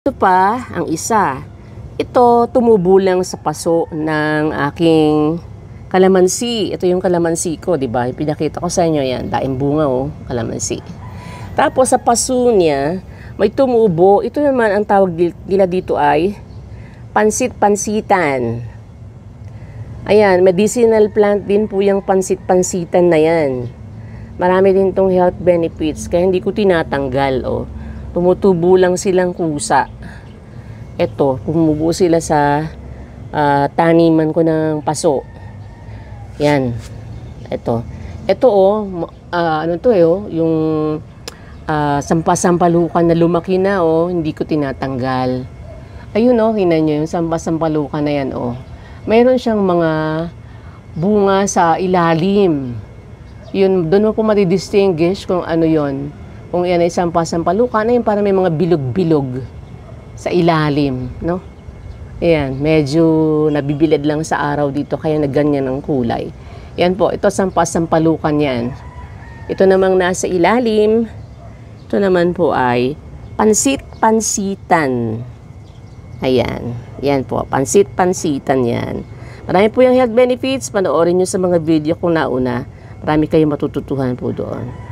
Ito pa, ang isa. Ito, tumubo lang sa paso ng aking kalamansi. Ito yung kalamansi ko, di ba? Pinakita ko sa inyo yan. Daing bunga, oh, kalamansi. Tapos, sa paso niya, may tumubo. Ito naman, ang tawag nila dito ay pansit-pansitan. Ayan, medicinal plant din po yung pansit-pansitan na yan. Marami din tong health benefits, kaya hindi ko tinatanggal, oh. Tumutubo lang silang kusa. Ito, pumubo sila sa taniman ko ng paso. Yan. Ito. Ito, oh, ano to, oh, yung sampasampalukan na lumaki na, oh, hindi ko tinatanggal. Ayun, oh, hinan nyo, yung sampasampalukan na yan, oh. Mayroon siyang mga bunga sa ilalim. Yun, doon mo po matidistinguish kung ano yon. Kung yan ay sampasampalukan, na yun para may mga bilog-bilog sa ilalim, no? Ayan, medyo nabibilad lang sa araw dito, kaya nagganyan ang kulay. Yan po, ito sampasampalukan yan. Ito namang nasa ilalim, ito naman po ay pansit-pansitan. Ayan, yan po, pansit-pansitan yan. Marami po yung health benefits, panoorin nyo sa mga video kung nauna. Marami kayong matututuhan po doon.